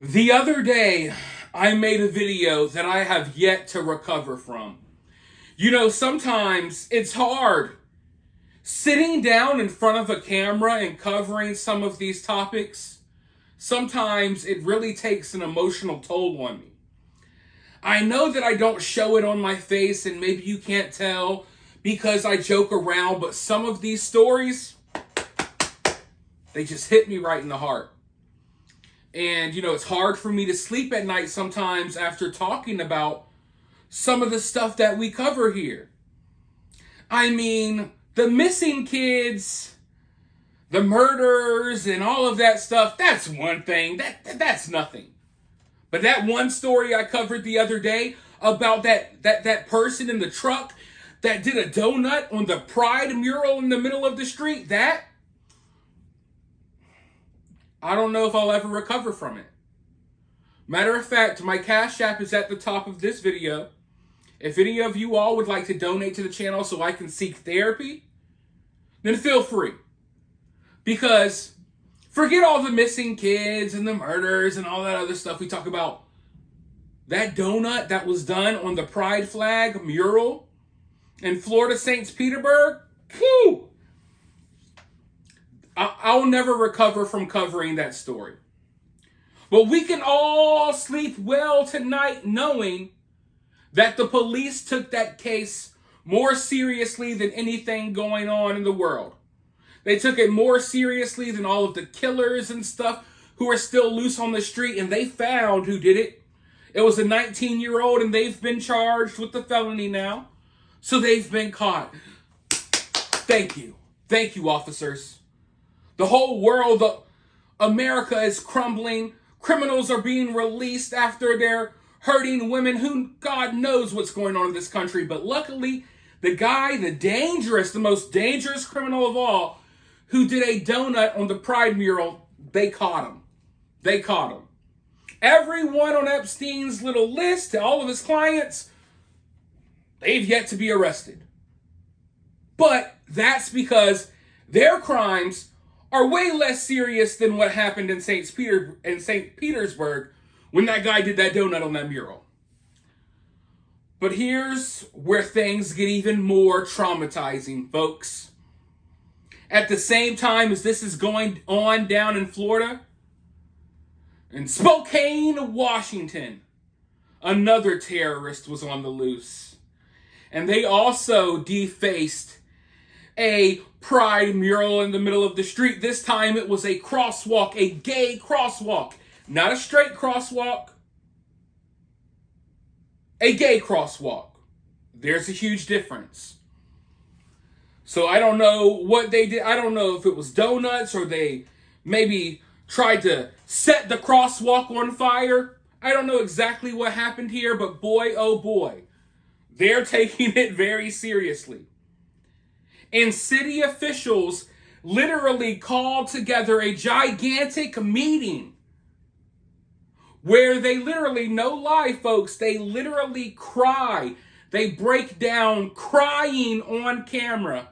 The other day, I made a video that I have yet to recover from. Sometimes it's hard sitting down in front of a camera and covering some of these topics. Sometimes it really takes an emotional toll on me. I know that I don't show it on my face, and maybe you can't tell because I joke around, but some of these stories, they just hit me right in the heart. And, it's hard for me to sleep at night sometimes after talking about some of the stuff that we cover here. I mean, the missing kids, the murders, and all of that stuff, that's one thing. That's nothing. But that one story I covered the other day about that person in the truck that did a donut on the Pride mural in the middle of the street, that I don't know if I'll ever recover from it. Matter of fact, my Cash App is at the top of this video. If any of you all would like to donate to the channel so I can seek therapy, then feel free. Because forget all the missing kids and the murders and all that other stuff we talk about. That donut that was done on the Pride flag mural in Florida, St. Petersburg, whew, I'll never recover from covering that story. But we can all sleep well tonight knowing that the police took that case more seriously than anything going on in the world. They took it more seriously than all of the killers and stuff who are still loose on the street, and they found who did it. It was a 19-year-old, and they've been charged with the felony now. So they've been caught. Thank you. Thank you, officers. The whole world, America is crumbling. Criminals are being released after they're hurting women. Who God knows what's going on in this country. But luckily, the guy, the most dangerous criminal of all, who did a donut on the Pride mural, they caught him. They caught him. Everyone on Epstein's little list, all of his clients, they've yet to be arrested. But that's because their crimes are way less serious than what happened in St. Petersburg when that guy did that donut on that mural. But here's where things get even more traumatizing, folks. At the same time as this is going on down in Florida, in Spokane, Washington, another terrorist was on the loose. And they also defaced a Pride mural in the middle of the street. This time it was a crosswalk, a gay crosswalk. Not a straight crosswalk, a gay crosswalk. There's a huge difference. So I don't know what they did. I don't know if it was donuts or they maybe tried to set the crosswalk on fire. I don't know exactly what happened here, but boy, oh boy, they're taking it very seriously. And city officials literally called together a gigantic meeting where they literally, no lie, folks, they literally cry. They break down crying on camera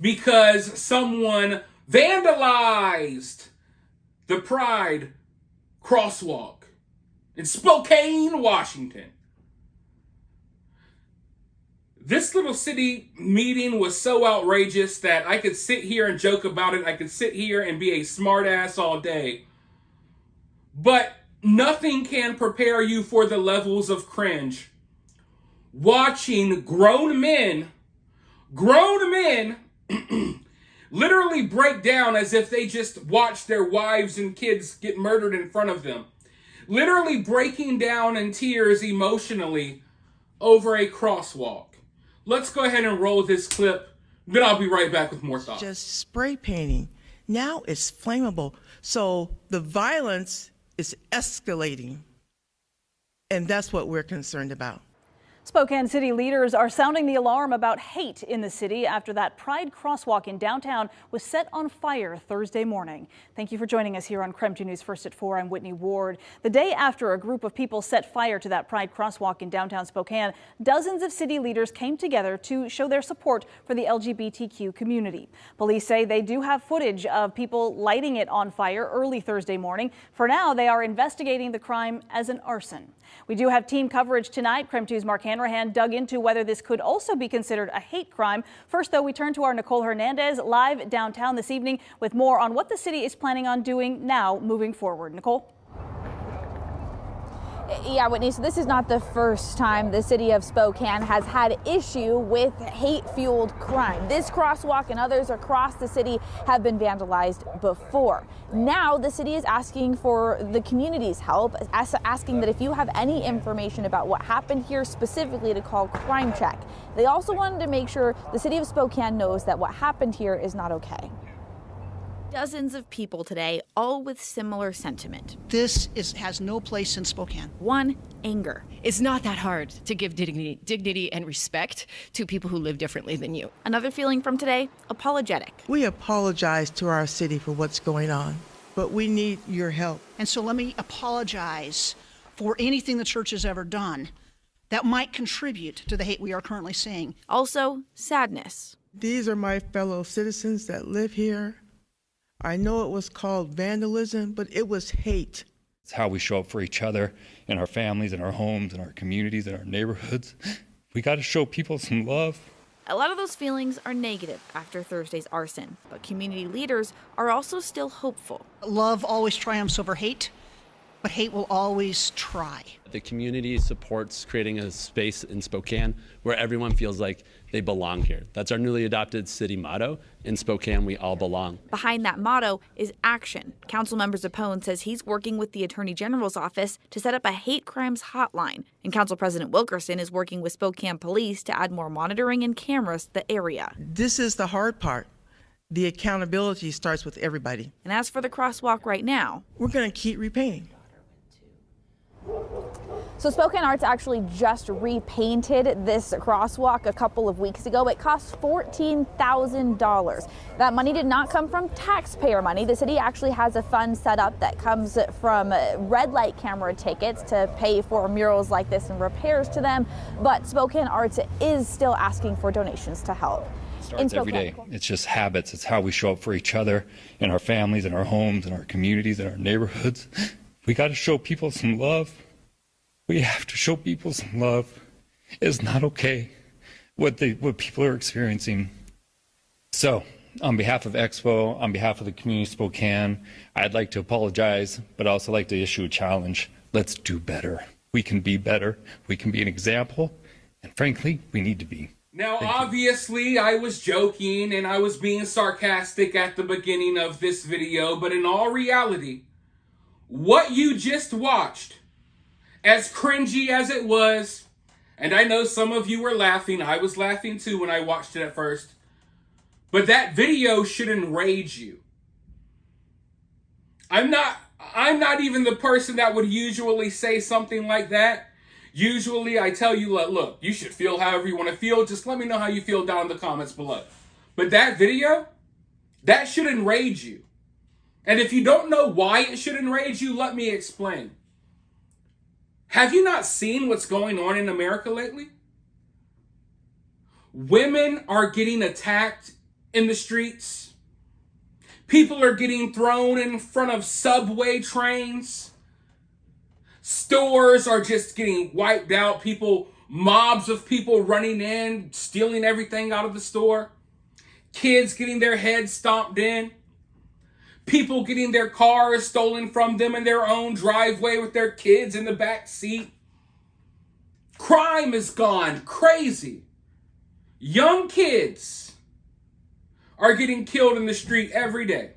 because someone vandalized the Pride crosswalk in Spokane, Washington. This little city meeting was so outrageous that I could sit here and joke about it. I could sit here and be a smartass all day. But nothing can prepare you for the levels of cringe watching grown men literally break down as if they just watched their wives and kids get murdered in front of them. Literally breaking down in tears emotionally over a crosswalk. Let's go ahead and roll this clip. Then I'll be right back with more thoughts. Just spray painting. Now it's flammable. So the violence is escalating. And that's what we're concerned about. Spokane city leaders are sounding the alarm about hate in the city after that Pride crosswalk in downtown was set on fire Thursday morning. Thank you for joining us here on KREM 2 News First at 4. I'm Whitney Ward. The day after a group of people set fire to that Pride crosswalk in downtown Spokane, dozens of city leaders came together to show their support for the LGBTQ community. Police say they do have footage of people lighting it on fire early Thursday morning. For now, they are investigating the crime as an arson. We do have team coverage tonight. KREM 2's Mark Hanrahan dug into whether this could also be considered a hate crime. First, though, we turn to our Nicole Hernandez live downtown this evening with more on what the city is planning on doing now moving forward. Nicole? Yeah, Whitney, so this is not the first time the city of Spokane has had issue with hate-fueled crime. This crosswalk and others across the city have been vandalized before. Now the city is asking for the community's help, asking that if you have any information about what happened here specifically to call Crime Check. They also wanted to make sure the city of Spokane knows that what happened here is not okay. Dozens of people today, all with similar sentiment. This has no place in Spokane. One, anger. It's not that hard to give dignity and respect to people who live differently than you. Another feeling from today, apologetic. We apologize to our city for what's going on, but we need your help. And so let me apologize for anything the church has ever done that might contribute to the hate we are currently seeing. Also, sadness. These are my fellow citizens that live here. I know it was called vandalism, but it was hate. It's how we show up for each other in our families, in our homes, in our communities, in our neighborhoods. We got to show people some love. A lot of those feelings are negative after Thursday's arson, but community leaders are also still hopeful. Love always triumphs over hate, but hate will always try. The community supports creating a space in Spokane where everyone feels like they belong here. That's our newly adopted city motto. In Spokane, we all belong. Behind that motto is action. Councilmember Zappone says he's working with the Attorney General's office to set up a hate crimes hotline. And Council President Wilkerson is working with Spokane Police to add more monitoring and cameras to the area. This is the hard part. The accountability starts with everybody. And as for the crosswalk right now, we're going to keep repainting. So Spokane Arts actually just repainted this crosswalk a couple of weeks ago. It cost $14,000. That money did not come from taxpayer money. The city actually has a fund set up that comes from red light camera tickets to pay for murals like this and repairs to them. But Spokane Arts is still asking for donations to help. Starts every day. It's just habits. It's how we show up for each other in our families, in our homes, in our communities, in our neighborhoods. We got to show people some love. We have to show people some love. It's not okay what people are experiencing. So, on behalf of Expo, on behalf of the community of Spokane, I'd like to apologize, but also like to issue a challenge. Let's do better. We can be better. We can be an example. And frankly, we need to be. Now, obviously, I was joking and I was being sarcastic at the beginning of this video, but in all reality, what you just watched, as cringy as it was, and I know some of you were laughing, I was laughing too when I watched it at first, but that video should enrage you. I'm not even the person that would usually say something like that. Usually I tell you, look, you should feel however you want to feel. Just let me know how you feel down in the comments below. But that video, that should enrage you. And if you don't know why it should enrage you, let me explain. Have you not seen what's going on in America lately? Women are getting attacked in the streets. People are getting thrown in front of subway trains. Stores are just getting wiped out. Mobs of people running in, stealing everything out of the store. Kids getting their heads stomped in. People getting their cars stolen from them in their own driveway with their kids in the back seat. Crime has gone crazy. Young kids are getting killed in the street every day.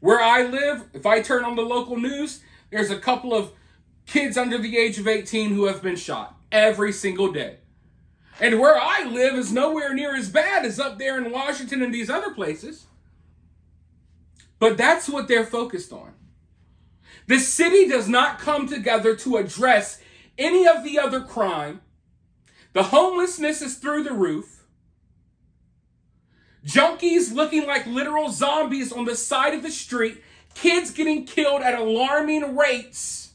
Where I live, if I turn on the local news, there's a couple of kids under the age of 18 who have been shot every single day. And where I live is nowhere near as bad as up there in Washington and these other places. But that's what they're focused on. The city does not come together to address any of the other crime The homelessness is through the roof. Junkies looking like literal zombies on the side of the street. Kids getting killed at alarming rates.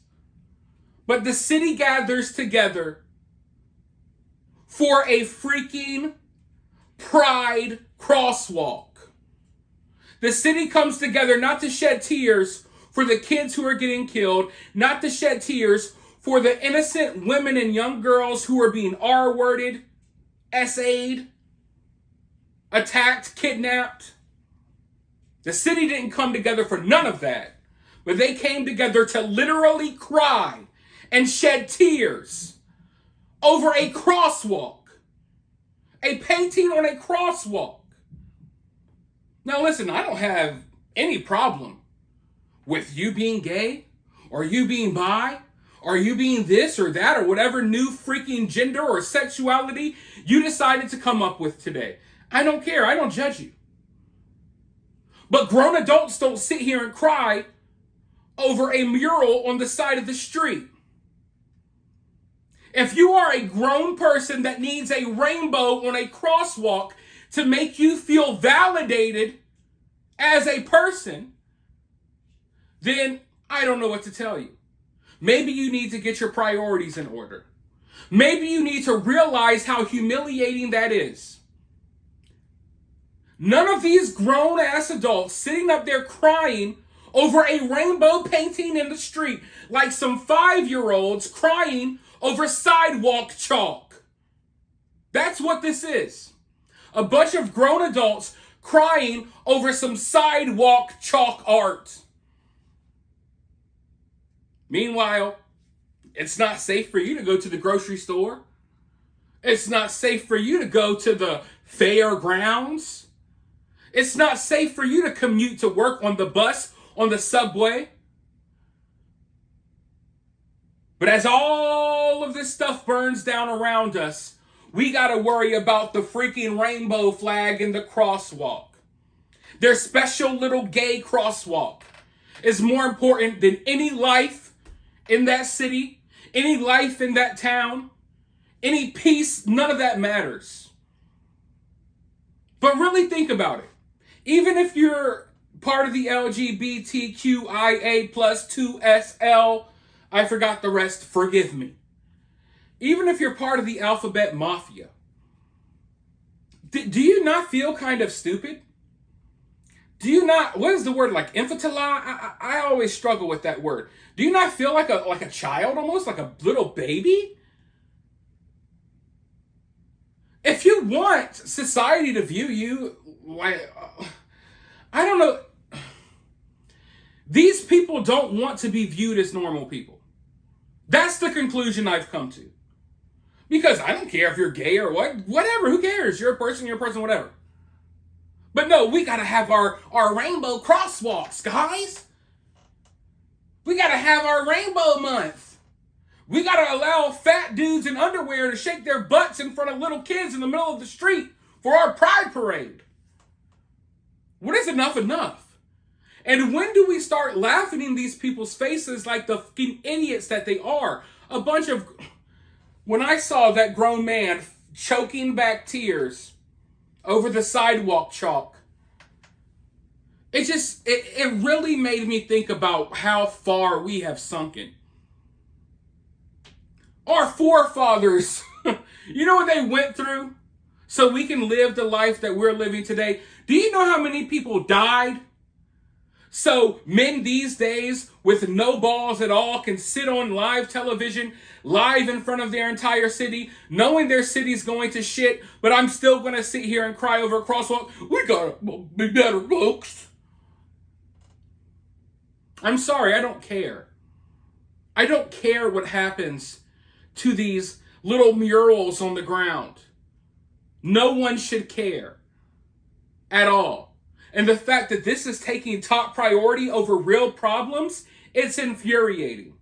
But the city gathers together for a freaking pride crosswalk. The city comes together not to shed tears for the kids who are getting killed, not to shed tears for the innocent women and young girls who are being R-worded, SA'd, attacked, kidnapped. The city didn't come together for none of that, but they came together to literally cry and shed tears over a crosswalk, a painting on a crosswalk. Now listen, I don't have any problem with you being gay, or you being bi, or you being this or that, or whatever new freaking gender or sexuality you decided to come up with today. I don't care. I don't judge you. But grown adults don't sit here and cry over a mural on the side of the street. If you are a grown person that needs a rainbow on a crosswalk to make you feel validated as a person, then I don't know what to tell you. Maybe you need to get your priorities in order. Maybe you need to realize how humiliating that is. None of these grown-ass adults sitting up there crying over a rainbow painting in the street like some 5-year-olds crying over sidewalk chalk. That's what this is. A bunch of grown adults crying over some sidewalk chalk art. Meanwhile, it's not safe for you to go to the grocery store. It's not safe for you to go to the fairgrounds. It's not safe for you to commute to work on the bus, on the subway. But as all of this stuff burns down around us, we got to worry about the freaking rainbow flag in the crosswalk. Their special little gay crosswalk is more important than any life in that city, any life in that town, any peace. None of that matters. But really think about it. Even if you're part of the LGBTQIA plus 2SL, I forgot the rest, forgive me. Even if you're part of the alphabet mafia, do you not feel kind of stupid? Do you not, what is the word, like infantile? I always struggle with that word. Do you not feel like a child almost, like a little baby? If you want society to view you like, I don't know. These people don't want to be viewed as normal people. That's the conclusion I've come to. Because I don't care if you're gay or whatever, who cares? You're a person, whatever. But no, we gotta have our rainbow crosswalks, guys. We gotta have our rainbow month. We gotta allow fat dudes in underwear to shake their butts in front of little kids in the middle of the street for our pride parade. What is enough? And when do we start laughing in these people's faces like the fucking idiots that they are? A bunch of... When I saw that grown man choking back tears over the sidewalk chalk, it really made me think about how far we have sunken. Our forefathers, you know what they went through so we can live the life that we're living today? Do you know how many people died? So men these days with no balls at all can sit on live television, live in front of their entire city, knowing their city's going to shit, but I'm still going to sit here and cry over a crosswalk. We gotta be better folks. I'm sorry, I don't care. I don't care what happens to these little murals on the ground. No one should care at all. And the fact that this is taking top priority over real problems, it's infuriating.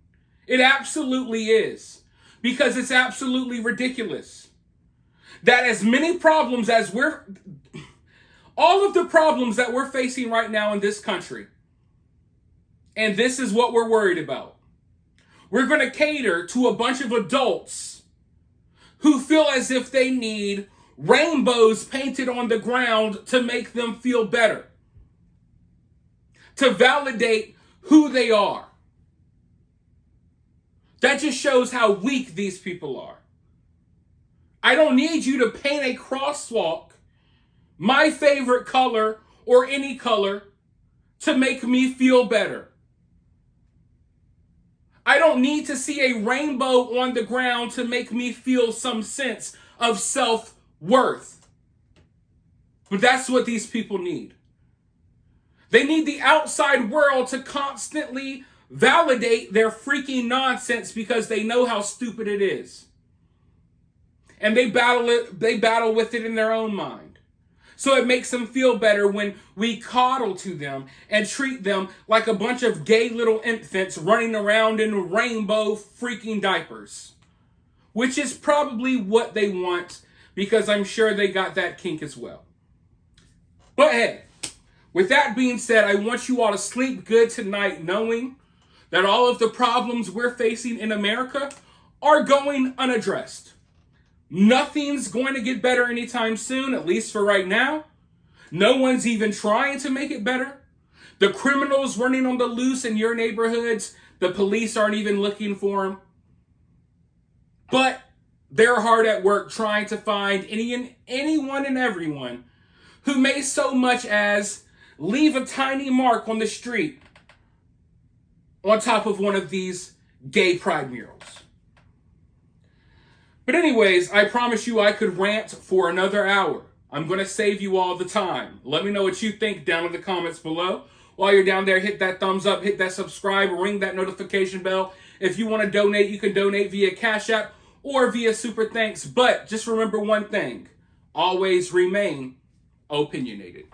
It absolutely is. Because it's absolutely ridiculous. That as many problems as all of the problems that we're facing right now in this country, and this is what we're worried about. We're going to cater to a bunch of adults who feel as if they need rainbows painted on the ground to make them feel better, to validate who they are. That just shows how weak these people are. I don't need you to paint a crosswalk my favorite color or any color to make me feel better. I don't need to see a rainbow on the ground to make me feel some sense of self-worth. But that's what these people need. They need the outside world to constantly validate their freaking nonsense because they know how stupid it is. And they battle with it in their own mind. So it makes them feel better when we coddle to them and treat them like a bunch of gay little infants running around in rainbow freaking diapers. Which is probably what they want, because I'm sure they got that kink as well. But hey, with that being said, I want you all to sleep good tonight knowing that all of the problems we're facing in America are going unaddressed. Nothing's going to get better anytime soon, at least for right now. No one's even trying to make it better. The criminals running on the loose in your neighborhoods, the police aren't even looking for them. But they're hard at work trying to find anyone and everyone who may so much as leave a tiny mark on the street on top of one of these gay pride murals. But anyways, I promise you I could rant for another hour. I'm going to save you all the time. Let me know what you think down in the comments below. While you're down there, hit that thumbs up, hit that subscribe, ring that notification bell. If you want to donate, you can donate via Cash App or via Super Thanks. But just remember one thing, always remain opinionated.